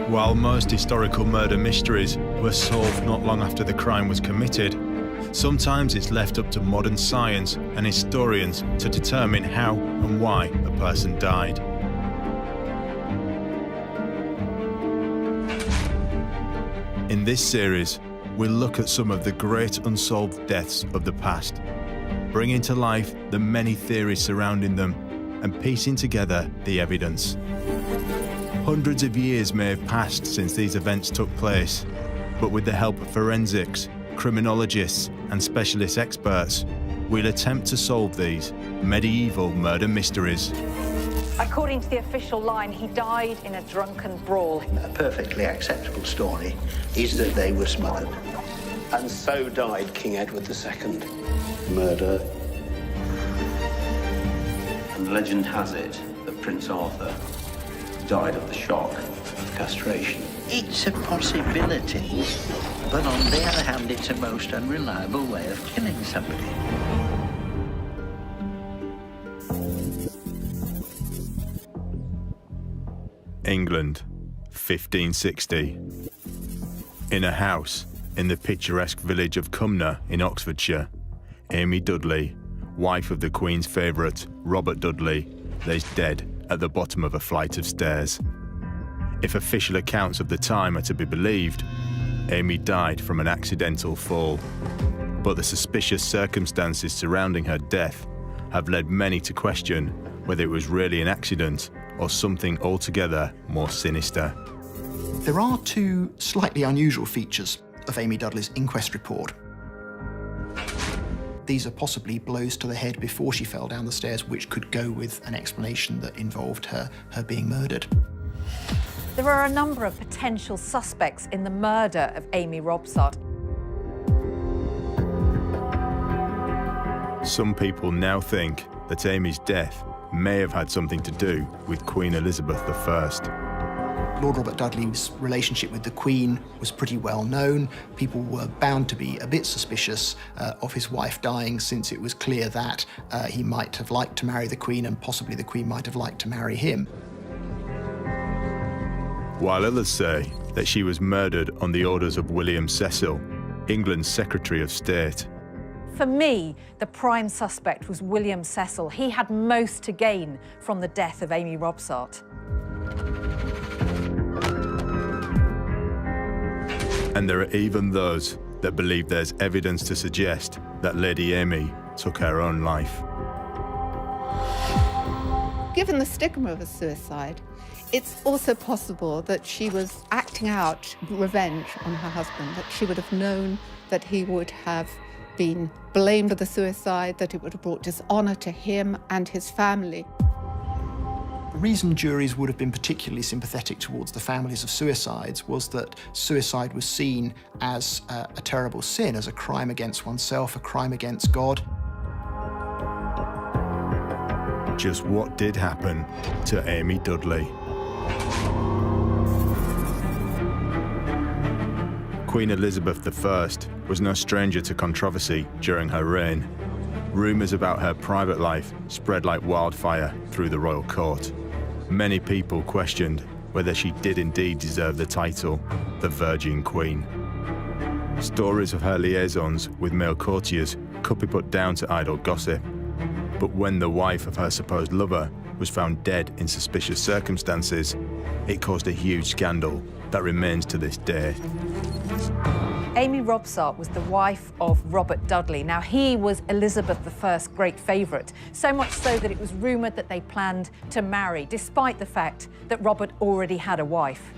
While most historical murder mysteries were solved not long after the crime was committed, sometimes it's left up to modern science and historians to determine how and why a person died. In this series, we'll look at some of the great unsolved deaths of the past, bringing to life the many theories surrounding them and piecing together the evidence. Hundreds of years may have passed since these events took place, but with the help of forensics, criminologists and specialist experts, we'll attempt to solve these medieval murder mysteries. According to the official line, he died in a drunken brawl. A perfectly acceptable story is that they were smothered. And so died King Edward II. Murder. And legend has it that Prince Arthur died of the shock of castration. It's a possibility, but on the other hand, it's a most unreliable way of killing somebody. England, 1560. In a house in the picturesque village of Cumnor in Oxfordshire, Amy Dudley, wife of the Queen's favourite, Robert Dudley, lays dead at the bottom of a flight of stairs. If official accounts of the time are to be believed, Amy died from an accidental fall. But the suspicious circumstances surrounding her death have led many to question whether it was really an accident or something altogether more sinister. There are two slightly unusual features of Amy Dudley's inquest report. These are possibly blows to the head before she fell down the stairs, which could go with an explanation that involved her being murdered. There are a number of potential suspects in the murder of Amy Robsart. Some people now think that Amy's death may have had something to do with Queen Elizabeth I. Lord Robert Dudley's relationship with the Queen was pretty well known. People were bound to be a bit suspicious of his wife dying, since it was clear that he might have liked to marry the Queen and possibly the Queen might have liked to marry him. While others say that she was murdered on the orders of William Cecil, England's Secretary of State. For me, the prime suspect was William Cecil. He had most to gain from the death of Amy Robsart. And there are even those that believe there's evidence to suggest that Lady Amy took her own life. Given the stigma of a suicide, it's also possible that she was acting out revenge on her husband, that she would have known that he would have been blamed for the suicide, that it would have brought dishonour to him and his family. The reason juries would have been particularly sympathetic towards the families of suicides was that suicide was seen as a terrible sin, as a crime against oneself, a crime against God. Just what did happen to Amy Dudley? Queen Elizabeth I was no stranger to controversy during her reign. Rumours about her private life spread like wildfire through the royal court. Many people questioned whether she did indeed deserve the title, the Virgin Queen. Stories of her liaisons with male courtiers could be put down to idle gossip. But when the wife of her supposed lover was found dead in suspicious circumstances, it caused a huge scandal that remains to this day. Amy Robsart was the wife of Robert Dudley. Now, he was Elizabeth I's great favourite, so much so that it was rumoured that they planned to marry, despite the fact that Robert already had a wife.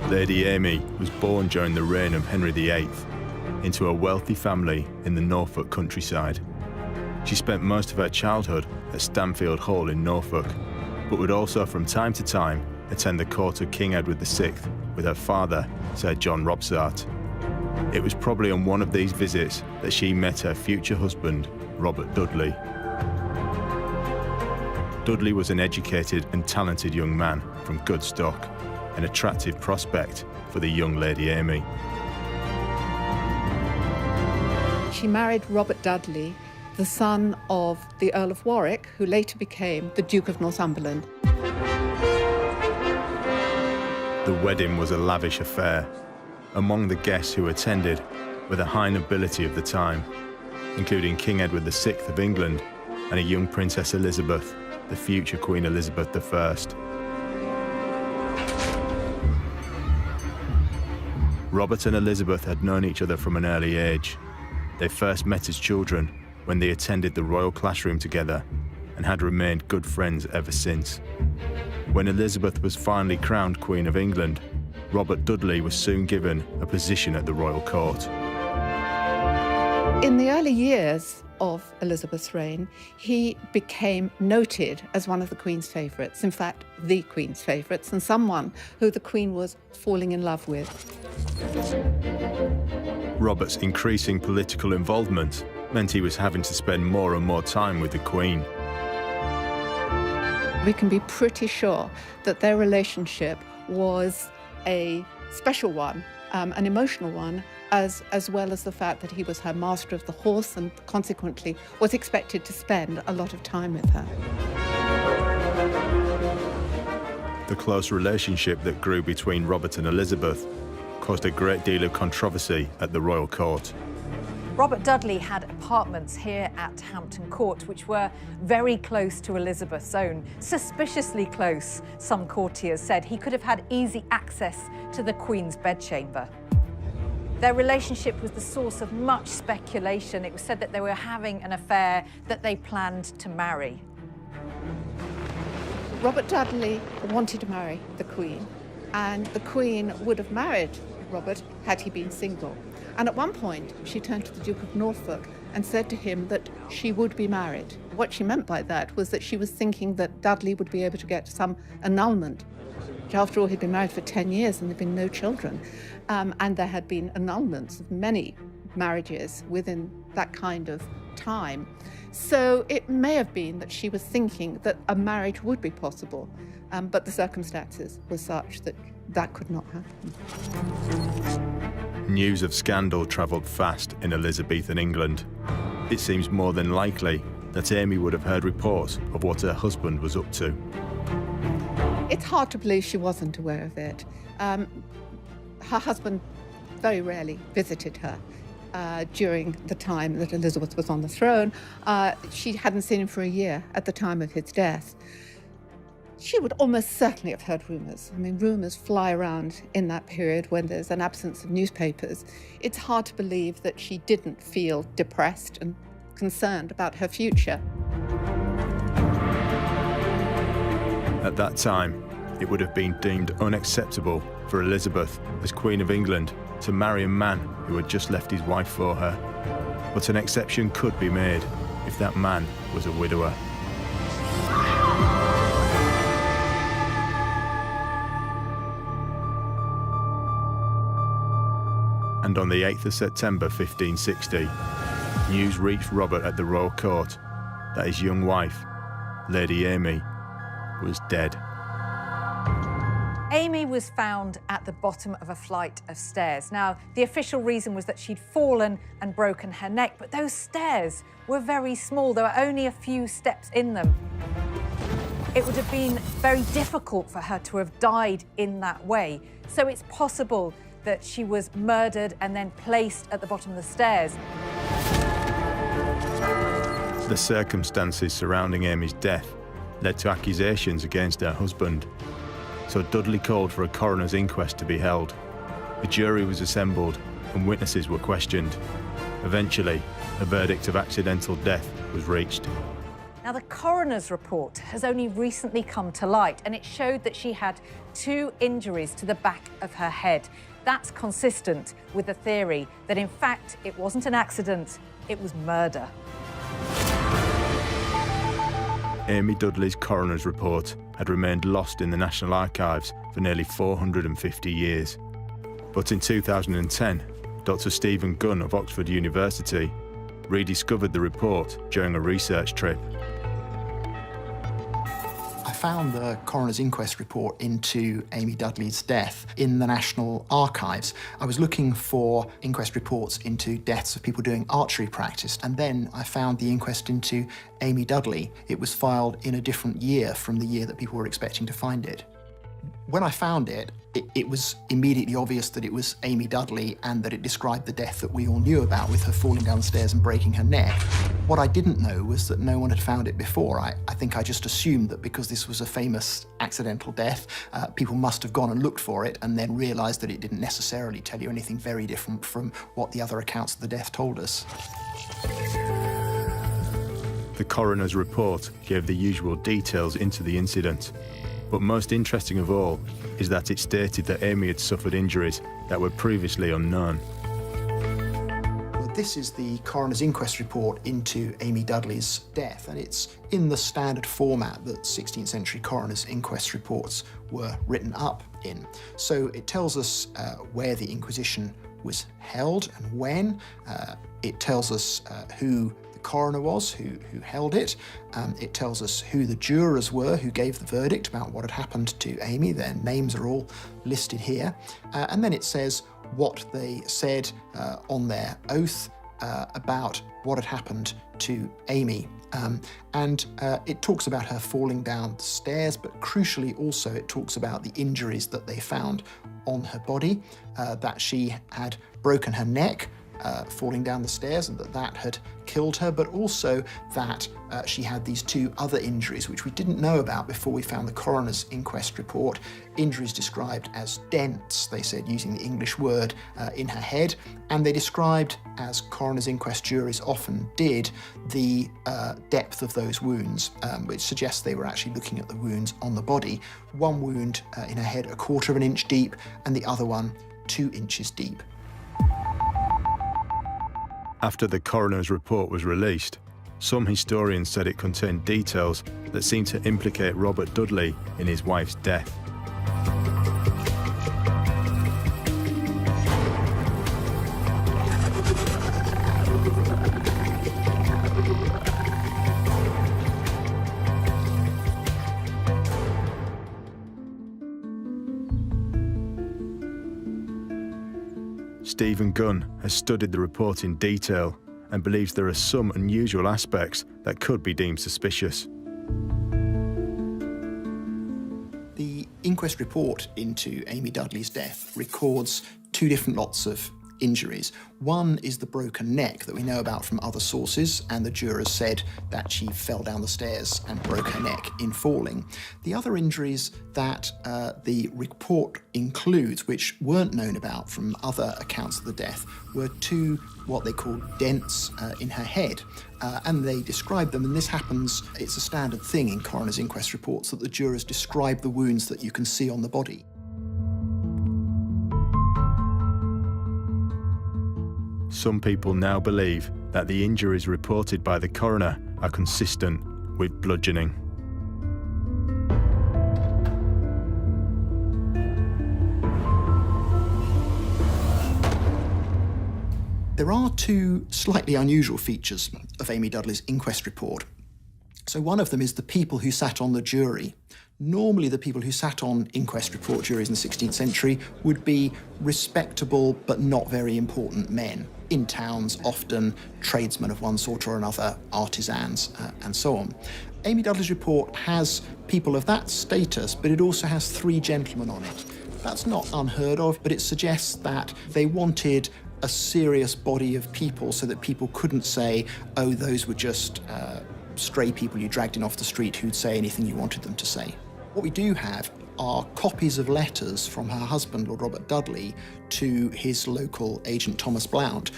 Lady Amy was born during the reign of Henry VIII into a wealthy family in the Norfolk countryside. She spent most of her childhood at Stanfield Hall in Norfolk, but would also from time to time attend the court of King Edward VI with her father, Sir John Robsart. It was probably on one of these visits that she met her future husband, Robert Dudley. Dudley was an educated and talented young man from good stock, an attractive prospect for the young Lady Amy. She married Robert Dudley, the son of the Earl of Warwick, who later became the Duke of Northumberland. The wedding was a lavish affair. Among the guests who attended were the high nobility of the time, including King Edward VI of England and a young Princess Elizabeth, the future Queen Elizabeth I. Robert and Elizabeth had known each other from an early age. They first met as children when they attended the royal classroom together and had remained good friends ever since. When Elizabeth was finally crowned Queen of England, Robert Dudley was soon given a position at the royal court. In the early years of Elizabeth's reign, he became noted as one of the Queen's favourites, in fact, the Queen's favourites, and someone who the Queen was falling in love with. Robert's increasing political involvement meant he was having to spend more and more time with the Queen. We can be pretty sure that their relationship was a special one, an emotional one, as well as the fact that he was her master of the horse and consequently was expected to spend a lot of time with her. The close relationship that grew between Robert and Elizabeth caused a great deal of controversy at the royal court. Robert Dudley had apartments here at Hampton Court which were very close to Elizabeth's own, suspiciously close, some courtiers said. He could have had easy access to the Queen's bedchamber. Their relationship was the source of much speculation. It was said that they were having an affair, that they planned to marry. Robert Dudley wanted to marry the Queen, and the Queen would have married Robert had he been single. And at one point, she turned to the Duke of Norfolk and said to him that she would be married. What she meant by that was that she was thinking that Dudley would be able to get some annulment. After all, he'd been married for 10 years and there'd been no children. And there had been annulments of many marriages within that kind of time. So it may have been that she was thinking that a marriage would be possible, but the circumstances were such that that could not happen. News of scandal travelled fast in Elizabethan England. It seems more than likely that Amy would have heard reports of what her husband was up to. It's hard to believe she wasn't aware of it. Her husband very rarely visited her during the time that Elizabeth was on the throne. She hadn't seen him for a year at the time of his death. She would almost certainly have heard rumours. I mean, rumours fly around in that period when there's an absence of newspapers. It's hard to believe that she didn't feel depressed and concerned about her future. At that time, it would have been deemed unacceptable for Elizabeth, as Queen of England, to marry a man who had just left his wife for her. But an exception could be made if that man was a widower. And on the 8th of September 1560, news reached Robert at the royal court that his young wife, Lady Amy, was dead. Amy was found at the bottom of a flight of stairs. Now, the official reason was that she'd fallen and broken her neck, but those stairs were very small. There were only a few steps in them. It would have been very difficult for her to have died in that way. So it's possible that she was murdered and then placed at the bottom of the stairs. The circumstances surrounding Amy's death led to accusations against her husband. So Dudley called for a coroner's inquest to be held. A jury was assembled and witnesses were questioned. Eventually, a verdict of accidental death was reached. Now, the coroner's report has only recently come to light, and it showed that she had 2 injuries to the back of her head. That's consistent with the theory that, in fact, it wasn't an accident, it was murder. Amy Dudley's coroner's report had remained lost in the National Archives for nearly 450 years. But in 2010, Dr. Stephen Gunn of Oxford University rediscovered the report during a research trip. I found the coroner's inquest report into Amy Dudley's death in the National Archives. I was looking for inquest reports into deaths of people doing archery practice, and then I found the inquest into Amy Dudley. It was filed in a different year from the year that people were expecting to find it. When I found it, it was immediately obvious that it was Amy Dudley and that it described the death that we all knew about, with her falling down the stairs and breaking her neck. What I didn't know was that no one had found it before. I think I just assumed that because this was a famous accidental death, people must have gone and looked for it and then realised that it didn't necessarily tell you anything very different from what the other accounts of the death told us. The coroner's report gave the usual details into the incident, but most interesting of all is that it stated that Amy had suffered injuries that were previously unknown. Well, this is the coroner's inquest report into Amy Dudley's death, and it's in the standard format that 16th century coroner's inquest reports were written up in. So it tells us where the inquisition was held and when. It tells us who coroner was who held it. It tells us who the jurors were who gave the verdict about what had happened to Amy. Their names are all listed here. And then it says what they said on their oath about what had happened to Amy. And it talks about her falling down the stairs, but crucially also it talks about the injuries that they found on her body, that she had broken her neck, falling down the stairs, and that had killed her, but also that she had these two other injuries which we didn't know about before we found the coroner's inquest report. Injuries described as dents, they said, using the English word, in her head, and they described, as coroner's inquest juries often did, the depth of those wounds, which suggests they were actually looking at the wounds on the body. One wound in her head 1/4 of an inch deep, and the other one 2 inches deep. After the coroner's report was released, some historians said it contained details that seemed to implicate Robert Dudley in his wife's death. Stephen Gunn has studied the report in detail and believes there are some unusual aspects that could be deemed suspicious. The inquest report into Amy Dudley's death records two different lots of injuries. One is the broken neck that we know about from other sources, and the jurors said that she fell down the stairs and broke her neck in falling. The other injuries that the report includes, which weren't known about from other accounts of the death, were two what they called dents in her head. And they described them, and this happens, it's a standard thing in coroner's inquest reports, that the jurors describe the wounds that you can see on the body. Some people now believe that the injuries reported by the coroner are consistent with bludgeoning. There are two slightly unusual features of Amy Dudley's inquest report. So one of them is the people who sat on the jury. Normally the people who sat on inquest report juries in the 16th century would be respectable but not very important men. In towns, often tradesmen of one sort or another, artisans, and so on. Amy Dudley's report has people of that status, but it also has 3 gentlemen on it. That's not unheard of, but it suggests that they wanted a serious body of people so that people couldn't say, oh, those were just stray people you dragged in off the street who'd say anything you wanted them to say. What we do have are copies of letters from her husband, Lord Robert Dudley, to his local agent Thomas Blount,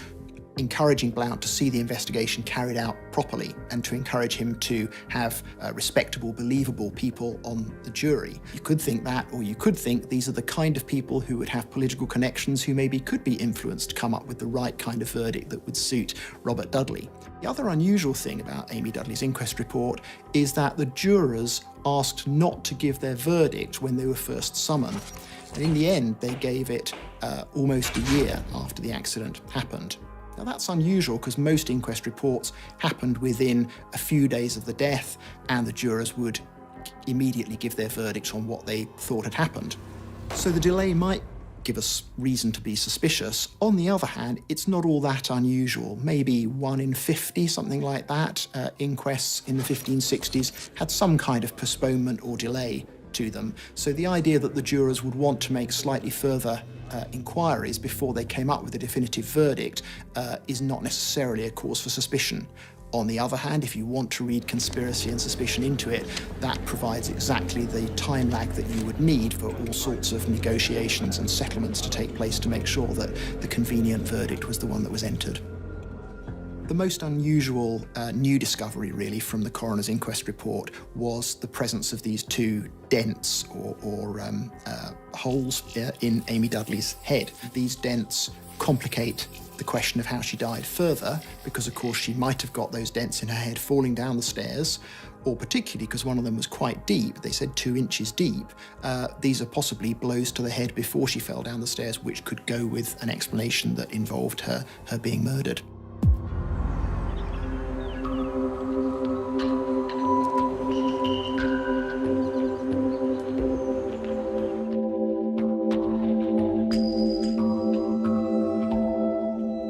encouraging Blount to see the investigation carried out properly and to encourage him to have respectable, believable people on the jury. You could think that, or you could think these are the kind of people who would have political connections who maybe could be influenced to come up with the right kind of verdict that would suit Robert Dudley. The other unusual thing about Amy Dudley's inquest report is that the jurors asked not to give their verdict when they were first summoned. And in the end, they gave it almost a year after the accident happened. Now that's unusual because most inquest reports happened within a few days of the death and the jurors would immediately give their verdict on what they thought had happened. So the delay might give us reason to be suspicious. On the other hand, it's not all that unusual. Maybe 1 in 50, something like that, inquests in the 1560s had some kind of postponement or delay to them. So the idea that the jurors would want to make slightly further inquiries before they came up with a definitive verdict is not necessarily a cause for suspicion. On the other hand, if you want to read conspiracy and suspicion into it, that provides exactly the time lag that you would need for all sorts of negotiations and settlements to take place to make sure that the convenient verdict was the one that was entered. The most unusual new discovery, really, from the coroner's inquest report was the presence of these two dents or holes in Amy Dudley's head. These dents complicate the question of how she died further, because of course she might have got those dents in her head falling down the stairs, or particularly because one of them was quite deep, they said 2 inches deep. These are possibly blows to the head before she fell down the stairs, which could go with an explanation that involved her being murdered.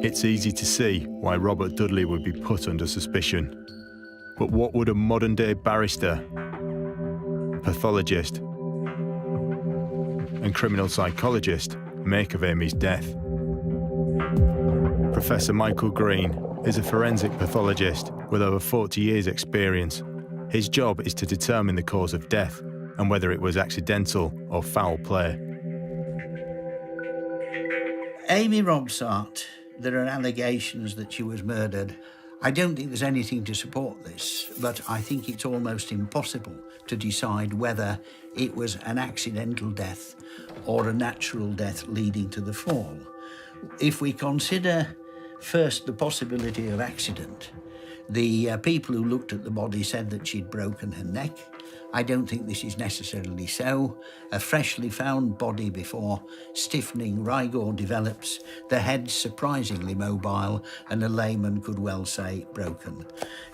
It's easy to see why Robert Dudley would be put under suspicion. But what would a modern-day barrister, pathologist, and criminal psychologist make of Amy's death? Professor Michael Green is a forensic pathologist with over 40 years' experience. His job is to determine the cause of death and whether it was accidental or foul play. Amy Robsart, there are allegations that she was murdered. I don't think there's anything to support this, but I think it's almost impossible to decide whether it was an accidental death or a natural death leading to the fall. If we consider first the possibility of accident, the people who looked at the body said that she'd broken her neck. I don't think this is necessarily so. A freshly found body before stiffening rigor develops, the head's surprisingly mobile, and a layman could well say broken.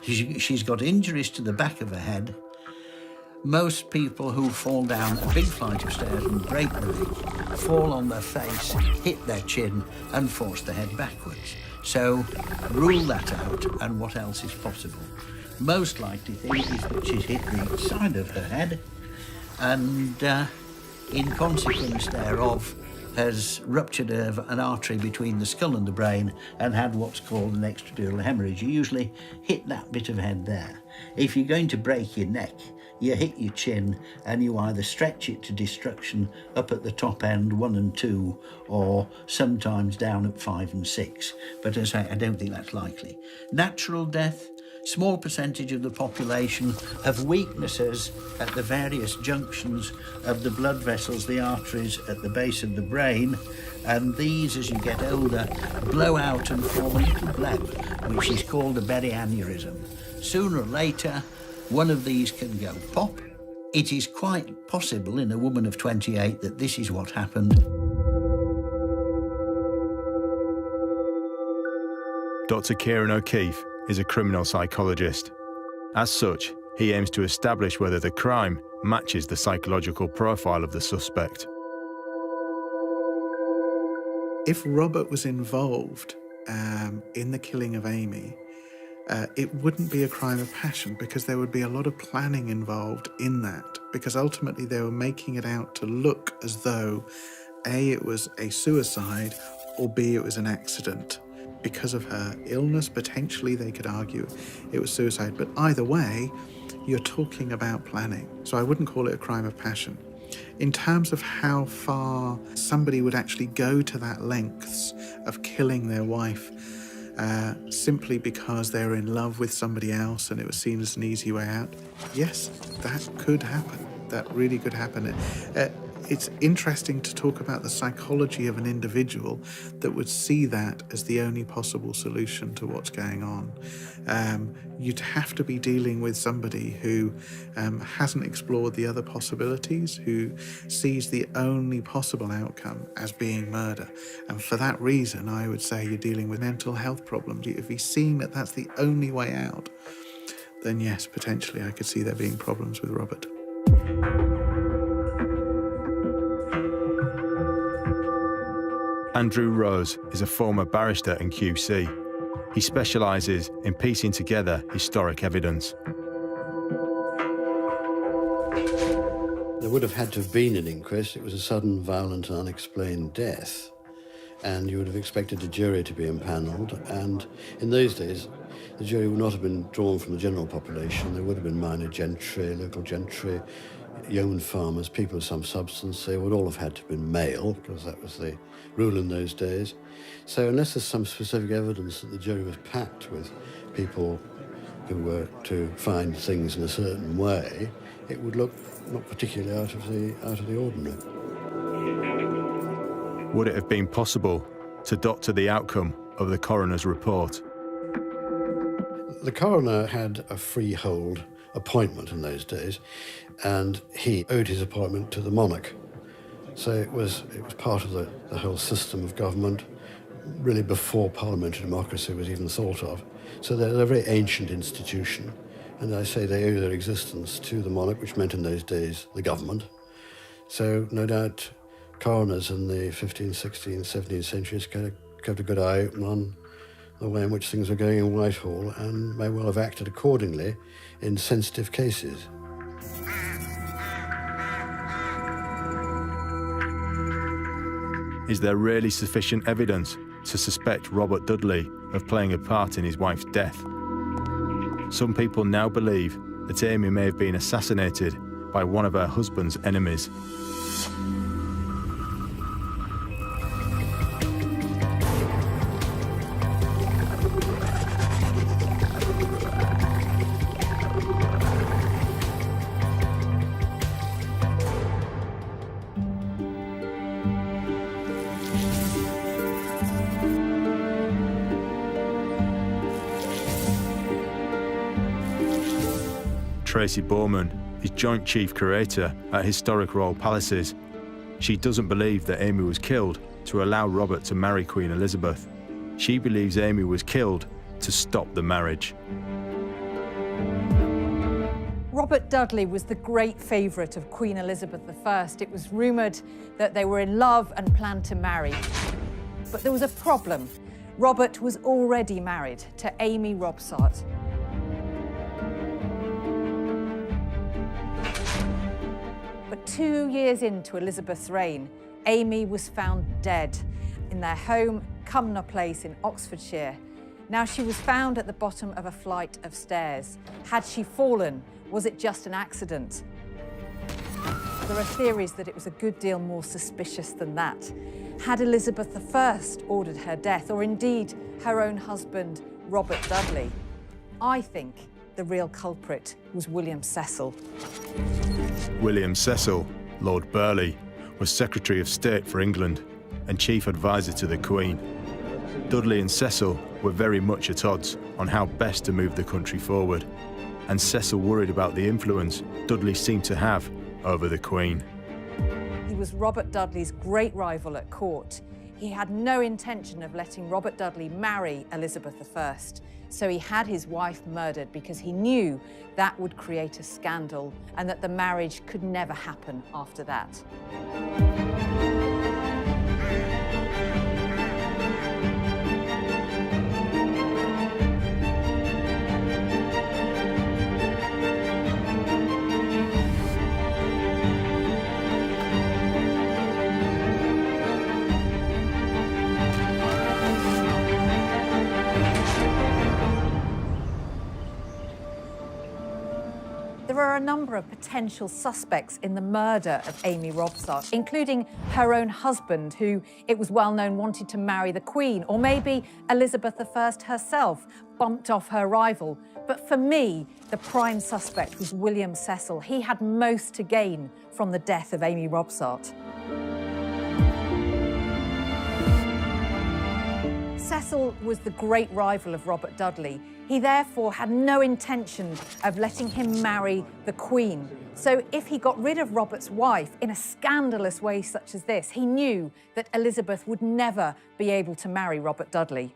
She's got injuries to the back of her head. Most people who fall down a big flight of stairs and break the neck fall on their face, hit their chin, and force the head backwards. So rule that out, and what else is possible? Most likely thing is that she's hit the side of her head and in consequence thereof has ruptured an artery between the skull and the brain and had what's called an extradural hemorrhage. You usually hit that bit of head there. If you're going to break your neck, you hit your chin and you either stretch it to destruction up at the top end, 1 and 2, or sometimes down at 5 and 6. But as I say, I don't think that's likely. Natural death, small percentage of the population have weaknesses at the various junctions of the blood vessels, the arteries at the base of the brain, and these, as you get older, blow out and form a little bleb, which is called a perianeurysm. Sooner or later, one of these can go pop. It is quite possible in a woman of 28 that this is what happened. Dr. Kieran O'Keefe is a criminal psychologist. As such, he aims to establish whether the crime matches the psychological profile of the suspect. If Robert was involved in the killing of Amy, it wouldn't be a crime of passion because there would be a lot of planning involved in that, because ultimately they were making it out to look as though A, it was a suicide, or B, it was an accident. Because of her illness, potentially they could argue it was suicide. But either way, you're talking about planning. So I wouldn't call it a crime of passion. In terms of how far somebody would actually go to that lengths of killing their wife simply because they're in love with somebody else and it was seen as an easy way out, yes, that could happen. That really could happen. It's interesting to talk about the psychology of an individual that would see that as the only possible solution to what's going on. You'd have to be dealing with somebody who hasn't explored the other possibilities, who sees the only possible outcome as being murder. And for that reason, I would say you're dealing with mental health problems. If he's seeing that that's the only way out, then yes, potentially I could see there being problems with Robert. Andrew Rose is a former barrister and QC. He specialises in piecing together historic evidence. There would have had to have been an inquest. It was a sudden, violent, and unexplained death. And you would have expected a jury to be impanelled. And in those days, the jury would not have been drawn from the general population. There would have been minor gentry, local gentry, yeoman farmers, people of some substance. They would all have had to have been male, because that was the rule in those days. So unless there's some specific evidence that the jury was packed with people who were to find things in a certain way, it would look not particularly out of the ordinary. Would it have been possible to doctor the outcome of the coroner's report? The coroner had a freehold appointment in those days, and he owed his appointment to the monarch. So it was part of the whole system of government, really before parliamentary democracy was even thought of. So they're a very ancient institution, and I say they owe their existence to the monarch, which meant in those days the government. So no doubt coroners in the 15th, 16th, 17th centuries kept a good eye on the way in which things were going in Whitehall, and may well have acted accordingly in sensitive cases. Is there really sufficient evidence to suspect Robert Dudley of playing a part in his wife's death? Some people now believe that Amy may have been assassinated by one of her husband's enemies. Tracy Bowman is Joint Chief Curator at Historic Royal Palaces. She doesn't believe that Amy was killed to allow Robert to marry Queen Elizabeth. She believes Amy was killed to stop the marriage. Robert Dudley was the great favourite of Queen Elizabeth I. It was rumoured that they were in love and planned to marry. But there was a problem. Robert was already married to Amy Robsart. But 2 years into Elizabeth's reign, Amy was found dead in their home, Cumnor Place in Oxfordshire. Now, she was found at the bottom of a flight of stairs. Had she fallen? Was it just an accident? There are theories that it was a good deal more suspicious than that. Had Elizabeth I ordered her death, or indeed her own husband, Robert Dudley? I think the real culprit was William Cecil. William Cecil, Lord Burleigh, was Secretary of State for England and Chief Advisor to the Queen. Dudley and Cecil were very much at odds on how best to move the country forward, and Cecil worried about the influence Dudley seemed to have over the Queen. He was Robert Dudley's great rival at court. He had no intention of letting Robert Dudley marry Elizabeth I, so he had his wife murdered because he knew that would create a scandal and that the marriage could never happen after that. There are a number of potential suspects in the murder of Amy Robsart, including her own husband, who it was well known wanted to marry the Queen, or maybe Elizabeth I herself bumped off her rival. But for me, the prime suspect was William Cecil. He had most to gain from the death of Amy Robsart. Cecil was the great rival of Robert Dudley. He therefore had no intention of letting him marry the Queen. So if he got rid of Robert's wife in a scandalous way such as this, he knew that Elizabeth would never be able to marry Robert Dudley.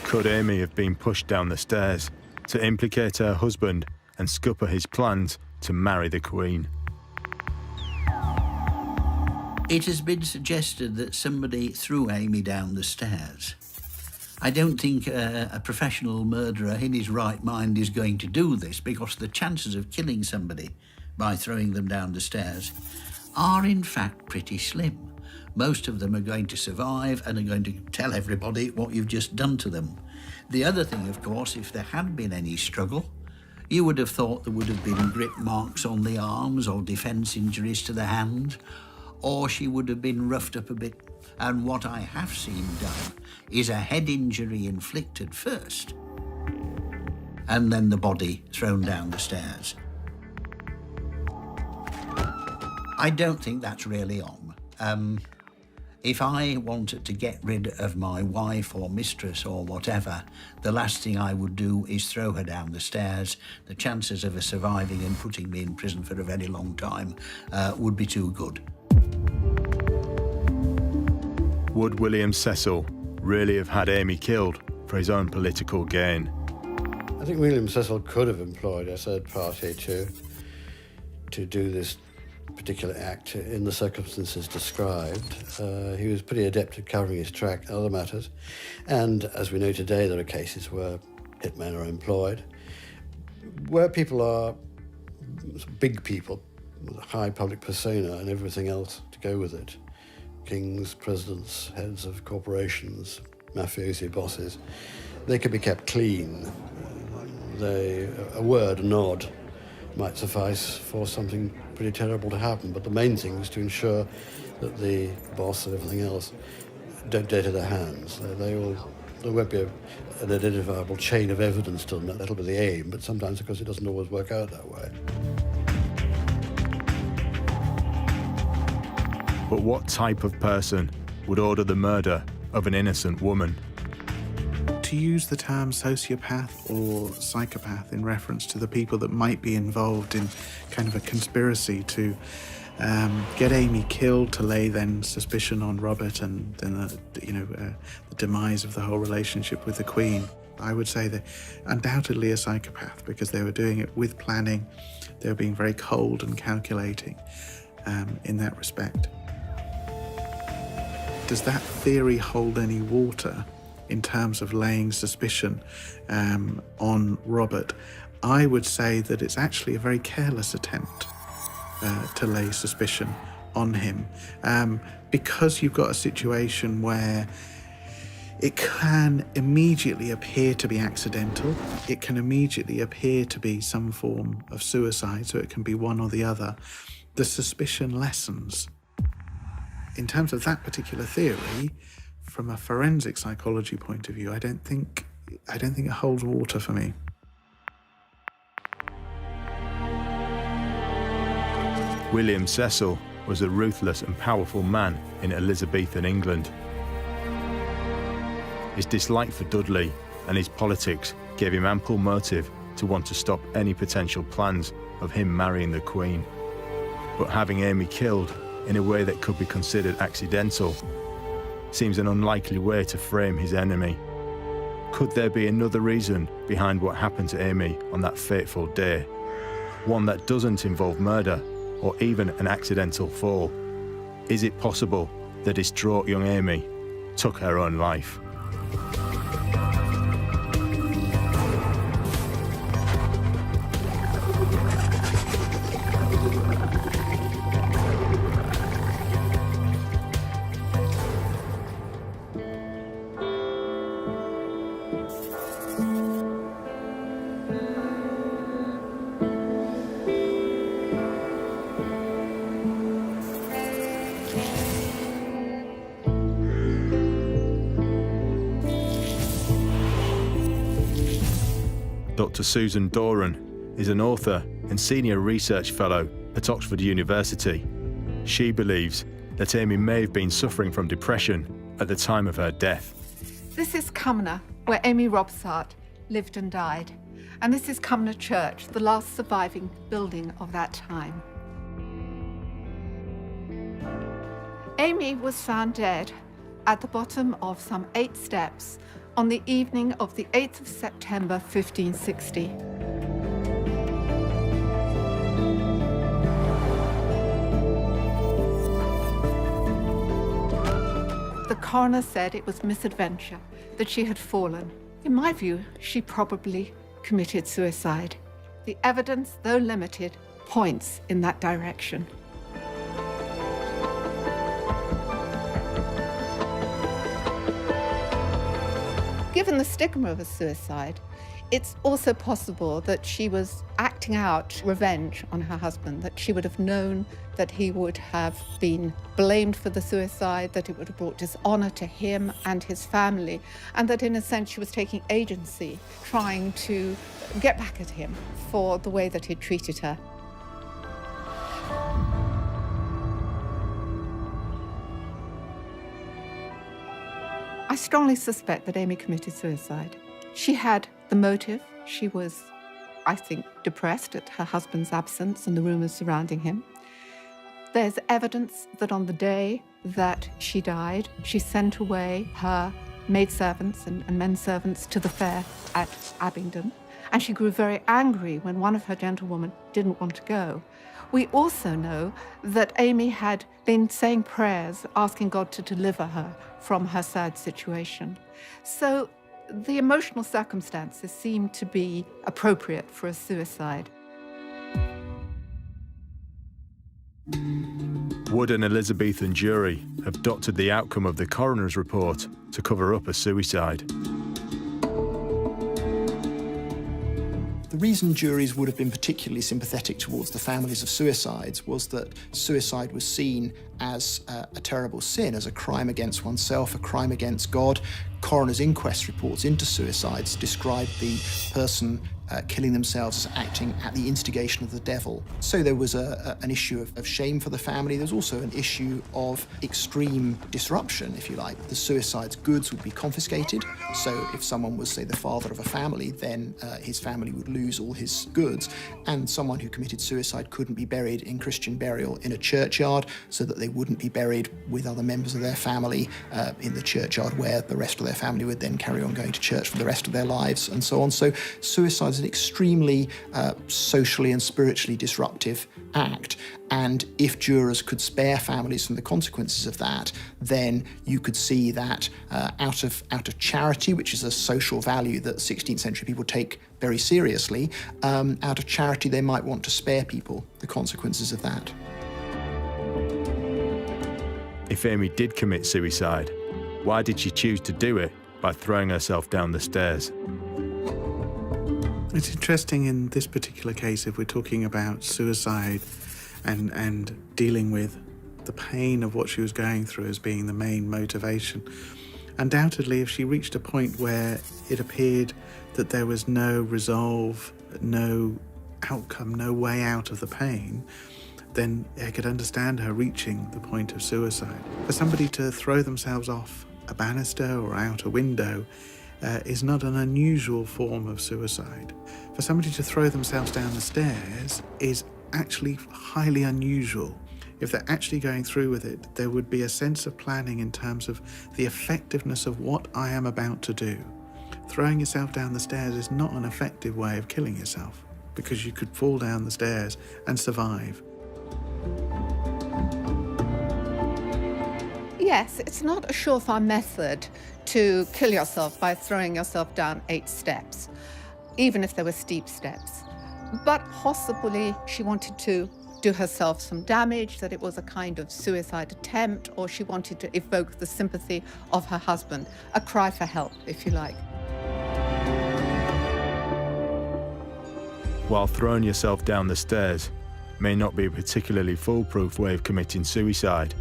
Could Amy have been pushed down the stairs to implicate her husband and scupper his plans to marry the Queen? It has been suggested that somebody threw Amy down the stairs. I don't think a professional murderer in his right mind is going to do this, because the chances of killing somebody by throwing them down the stairs are in fact pretty slim. Most of them are going to survive and are going to tell everybody what you've just done to them. The other thing, of course, if there had been any struggle, you would have thought there would have been grip marks on the arms or defence injuries to the hand, or she would have been roughed up a bit. And what I have seen done is a head injury inflicted first, and then the body thrown down the stairs. I don't think that's really on. If I wanted to get rid of my wife or mistress or whatever, the last thing I would do is throw her down the stairs. The chances of her surviving and putting me in prison for a very long time would be too good. Would William Cecil really have had Amy killed for his own political gain? I think William Cecil could have employed a third party to do this particular act in the circumstances described. He was pretty adept at covering his track in other matters. And as we know today, there are cases where hitmen are employed, where people are big people with a high public persona and everything else to go with it. Kings, presidents, heads of corporations, mafiosi bosses, they could be kept clean. A word, a nod, might suffice for something pretty terrible to happen, but the main thing is to ensure that the boss and everything else don't dirty their hands. There won't be an identifiable chain of evidence to them. That'll be the aim, but sometimes, of course, it doesn't always work out that way. But what type of person would order the murder of an innocent woman? To use the term sociopath or psychopath in reference to the people that might be involved in kind of a conspiracy to get Amy killed, to lay then suspicion on Robert, and then the demise of the whole relationship with the Queen. I would say they're undoubtedly a psychopath, because they were doing it with planning. They were being very cold and calculating in that respect. Does that theory hold any water in terms of laying suspicion on Robert? I would say that it's actually a very careless attempt to lay suspicion on him, because you've got a situation where it can immediately appear to be accidental. It can immediately appear to be some form of suicide, so it can be one or the other. The suspicion lessens. In terms of that particular theory, from a forensic psychology point of view, I don't think it holds water for me. William Cecil was a ruthless and powerful man in Elizabethan England. His dislike for Dudley and his politics gave him ample motive to want to stop any potential plans of him marrying the Queen. But having Amy killed in a way that could be considered accidental seems an unlikely way to frame his enemy. Could there be another reason behind what happened to Amy on that fateful day? One that doesn't involve murder or even an accidental fall? Is it possible the distraught young Amy took her own life? Dr. Susan Doran is an author and senior research fellow at Oxford University. She believes that Amy may have been suffering from depression at the time of her death. This is Cumnor, where Amy Robsart lived and died. And this is Cumnor Church, the last surviving building of that time. Amy was found dead at the bottom of some 8 steps on the evening of the 8th of September, 1560. The coroner said it was misadventure, that she had fallen. In my view, she probably committed suicide. The evidence, though limited, points in that direction. Given the stigma of a suicide, it's also possible that she was acting out revenge on her husband, that she would have known that he would have been blamed for the suicide, that it would have brought dishonor to him and his family, and that in a sense she was taking agency, trying to get back at him for the way that he'd treated her. I strongly suspect that Amy committed suicide. She had the motive. She was, I think, depressed at her husband's absence and the rumors surrounding him. There's evidence that on the day that she died, she sent away her maidservants and menservants to the fair at Abingdon, and she grew very angry when one of her gentlewomen didn't want to go. We also know that Amy had been saying prayers, asking God to deliver her from her sad situation. So the emotional circumstances seem to be appropriate for a suicide. Would an Elizabethan jury have doctored the outcome of the coroner's report to cover up a suicide? The reason juries would have been particularly sympathetic towards the families of suicides was that suicide was seen as a terrible sin, as a crime against oneself, a crime against God. Coroner's inquest reports into suicides describe the person killing themselves as acting at the instigation of the devil. So there was an issue of shame for the family. There's also an issue of extreme disruption, if you like. The suicide's goods would be confiscated. So if someone was, say, the father of a family, then his family would lose all his goods. And someone who committed suicide couldn't be buried in Christian burial in a churchyard, so that they wouldn't be buried with other members of their family in the churchyard where the rest of their family would then carry on going to church for the rest of their lives and so on. So suicide is an extremely socially and spiritually disruptive act. And if jurors could spare families from the consequences of that, then you could see that out of charity, which is a social value that 16th century people take very seriously, out of charity they might want to spare people the consequences of that. If Amy did commit suicide, why did she choose to do it by throwing herself down the stairs? It's interesting in this particular case, if we're talking about suicide and dealing with the pain of what she was going through as being the main motivation. Undoubtedly, if she reached a point where it appeared that there was no resolve, no outcome, no way out of the pain, then I could understand her reaching the point of suicide. For somebody to throw themselves off a banister or out a window is not an unusual form of suicide. For somebody to throw themselves down the stairs is actually highly unusual. If they're actually going through with it, there would be a sense of planning in terms of the effectiveness of what I am about to do. Throwing yourself down the stairs is not an effective way of killing yourself, because you could fall down the stairs and survive. Yes, it's not a surefire method to kill yourself by throwing yourself down 8 steps, even if there were steep steps. But possibly she wanted to do herself some damage, that it was a kind of suicide attempt, or she wanted to evoke the sympathy of her husband, a cry for help, if you like. While throwing yourself down the stairs may not be a particularly foolproof way of committing suicide,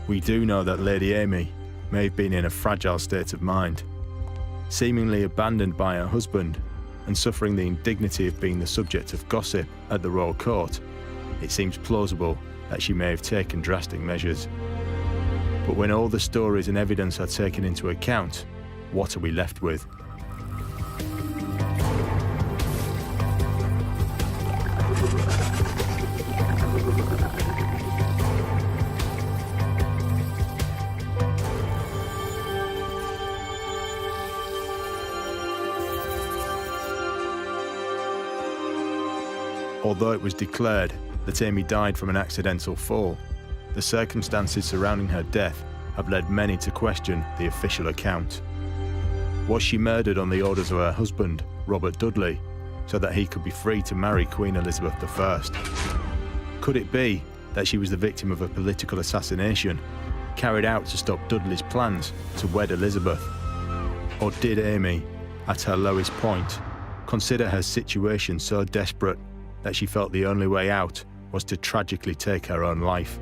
we do know that Lady Amy may have been in a fragile state of mind. Seemingly abandoned by her husband and suffering the indignity of being the subject of gossip at the royal court, it seems plausible that she may have taken drastic measures. But when all the stories and evidence are taken into account, what are we left with? Although it was declared that Amy died from an accidental fall, the circumstances surrounding her death have led many to question the official account. Was she murdered on the orders of her husband, Robert Dudley, so that he could be free to marry Queen Elizabeth I? Could it be that she was the victim of a political assassination carried out to stop Dudley's plans to wed Elizabeth? Or did Amy, at her lowest point, consider her situation so desperate that she felt the only way out was to tragically take her own life?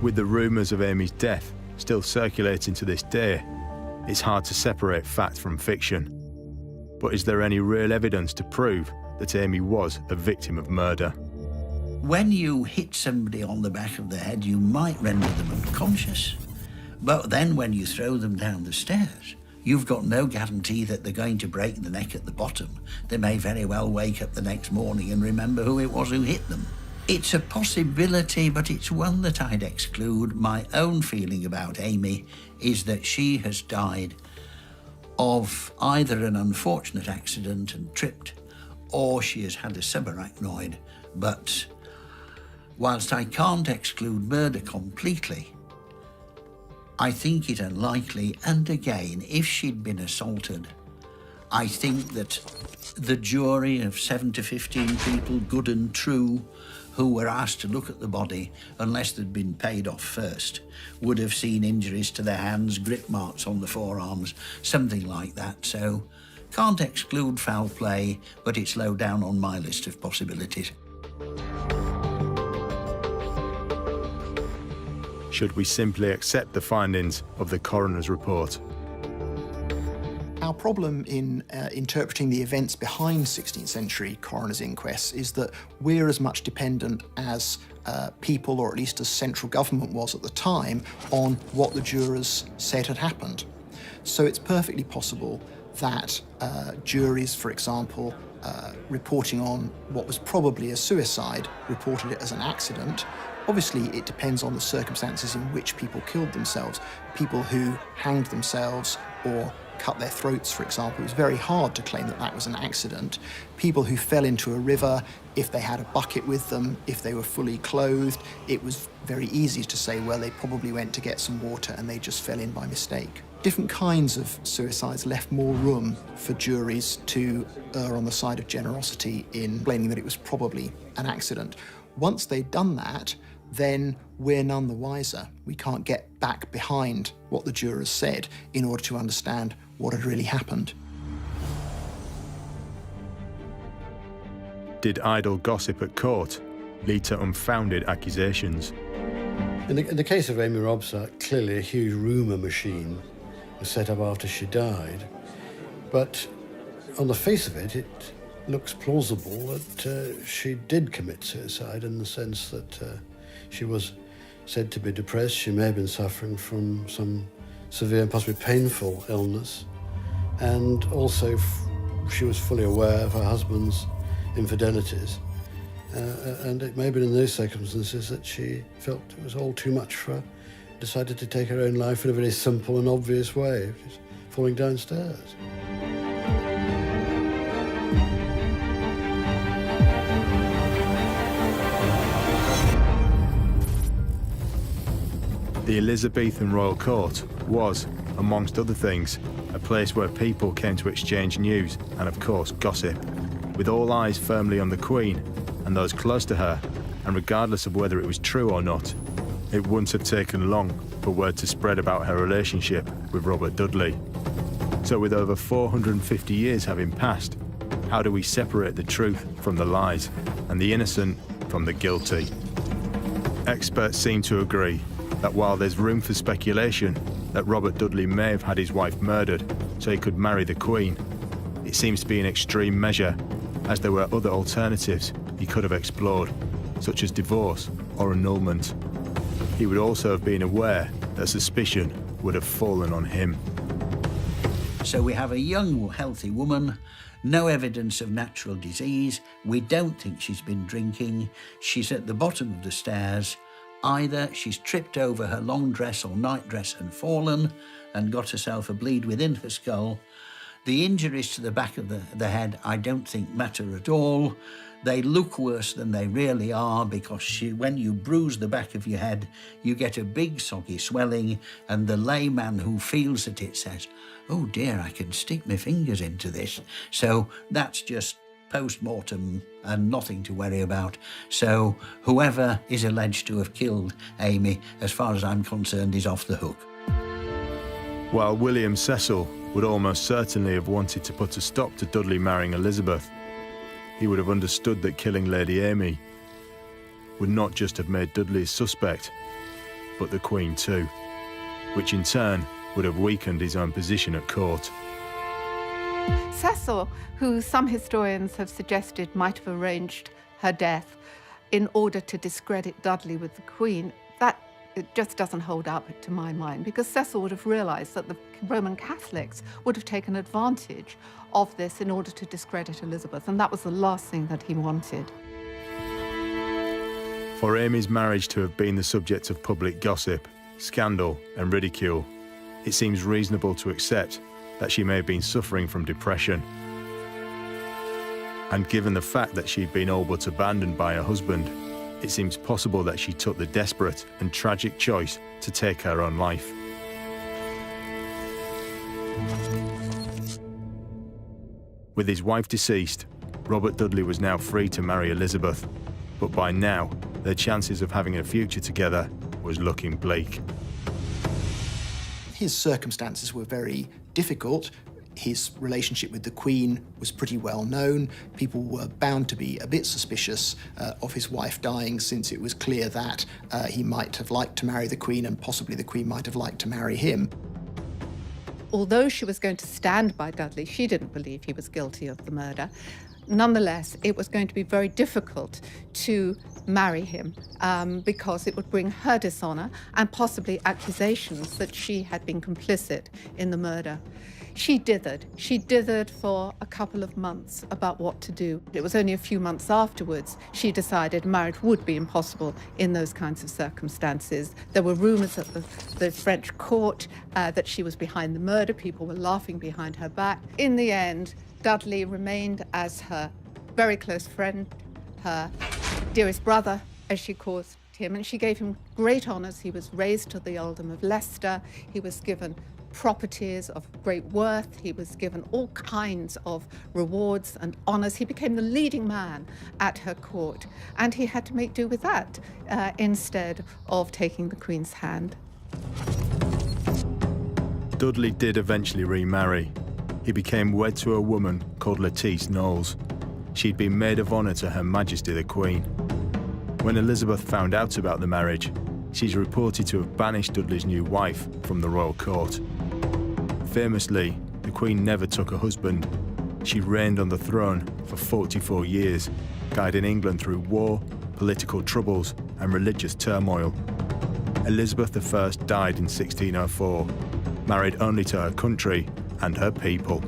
With the rumours of Amy's death still circulating to this day, it's hard to separate fact from fiction. But is there any real evidence to prove that Amy was a victim of murder? When you hit somebody on the back of the head, you might render them unconscious. But then when you throw them down the stairs, you've got no guarantee that they're going to break the neck at the bottom. They may very well wake up the next morning and remember who it was who hit them. It's a possibility, but it's one that I'd exclude. My own feeling about Amy is that she has died of either an unfortunate accident and tripped, or she has had a subarachnoid. But whilst I can't exclude murder completely, I think it unlikely. And again, if she'd been assaulted, I think that the jury of 7 to 15 people, good and true, who were asked to look at the body, unless they'd been paid off first, would have seen injuries to their hands, grip marks on the forearms, something like that. So can't exclude foul play, but it's low down on my list of possibilities. Should we simply accept the findings of the coroner's report? Our problem in interpreting the events behind 16th century coroner's inquests is that we're as much dependent as people, or at least as central government was at the time, on what the jurors said had happened. So it's perfectly possible that juries, for example, reporting on what was probably a suicide, reported it as an accident. Obviously, it depends on the circumstances in which people killed themselves. People who hanged themselves or cut their throats, for example, it was very hard to claim that that was an accident. People who fell into a river, if they had a bucket with them, if they were fully clothed, it was very easy to say, well, they probably went to get some water and they just fell in by mistake. Different kinds of suicides left more room for juries to err on the side of generosity in claiming that it was probably an accident. Once they'd done that, then we're none the wiser. We can't get back behind what the jurors said in order to understand what had really happened. Did idle gossip at court lead to unfounded accusations? In the case of Amy Robsart, clearly a huge rumour machine was set up after she died. But on the face of it, it looks plausible that she did commit suicide, in the sense that she was said to be depressed. She may have been suffering from some severe and possibly painful illness. And also she was fully aware of her husband's infidelities. And it may have been in those circumstances that she felt it was all too much for her, decided to take her own life in a very simple and obvious way, just falling downstairs. The Elizabethan Royal Court was, amongst other things, a place where people came to exchange news and, of course, gossip. With all eyes firmly on the Queen and those close to her, and regardless of whether it was true or not, it wouldn't have taken long for word to spread about her relationship with Robert Dudley. So with over 450 years having passed, how do we separate the truth from the lies and the innocent from the guilty? Experts seem to agree that while there's room for speculation that Robert Dudley may have had his wife murdered so he could marry the Queen, it seems to be an extreme measure, as there were other alternatives he could have explored, such as divorce or annulment. He would also have been aware that suspicion would have fallen on him. So we have a young, healthy woman, no evidence of natural disease. We don't think she's been drinking. She's at the bottom of the stairs. Either she's tripped over her long dress or nightdress and fallen and got herself a bleed within her skull. The injuries to the back of the head I don't think matter at all. They look worse than they really are because when you bruise the back of your head, you get a big soggy swelling, and the layman who feels it says, "Oh dear, I can stick my fingers into this." So that's just post-mortem and nothing to worry about. So whoever is alleged to have killed Amy, as far as I'm concerned, is off the hook. While William Cecil would almost certainly have wanted to put a stop to Dudley marrying Elizabeth, he would have understood that killing Lady Amy would not just have made Dudley a suspect, but the Queen too, which in turn would have weakened his own position at court. Cecil, who some historians have suggested might have arranged her death in order to discredit Dudley with the Queen, that it just doesn't hold up to my mind, because Cecil would have realised that the Roman Catholics would have taken advantage of this in order to discredit Elizabeth, and that was the last thing that he wanted. For Amy's marriage to have been the subject of public gossip, scandal and ridicule, it seems reasonable to accept that she may have been suffering from depression. And given the fact that she'd been all but abandoned by her husband, it seems possible that she took the desperate and tragic choice to take her own life. With his wife deceased, Robert Dudley was now free to marry Elizabeth, but by now, their chances of having a future together was looking bleak. His circumstances were very difficult. His relationship with the Queen was pretty well known. People were bound to be a bit suspicious of his wife dying, since it was clear that he might have liked to marry the Queen, and possibly the Queen might have liked to marry him. Although she was going to stand by Dudley, she didn't believe he was guilty of the murder. Nonetheless, it was going to be very difficult to marry him because it would bring her dishonour and possibly accusations that she had been complicit in the murder. She dithered for a couple of months about what to do. It was only a few months afterwards she decided marriage would be impossible in those kinds of circumstances. There were rumours at the French court that she was behind the murder. People were laughing behind her back. In the end, Dudley remained as her very close friend, her dearest brother, as she called him, and she gave him great honours. He was raised to the earldom of Leicester. He was given properties of great worth. He was given all kinds of rewards and honours. He became the leading man at her court, and he had to make do with that instead of taking the Queen's hand. Dudley did eventually remarry. He became wed to a woman called Lettice Knowles. She'd been maid of honour to Her Majesty the Queen. When Elizabeth found out about the marriage, she's reported to have banished Dudley's new wife from the royal court. Famously, the Queen never took a husband. She reigned on the throne for 44 years, guiding England through war, political troubles, and religious turmoil. Elizabeth I died in 1604, married only to her country and her people.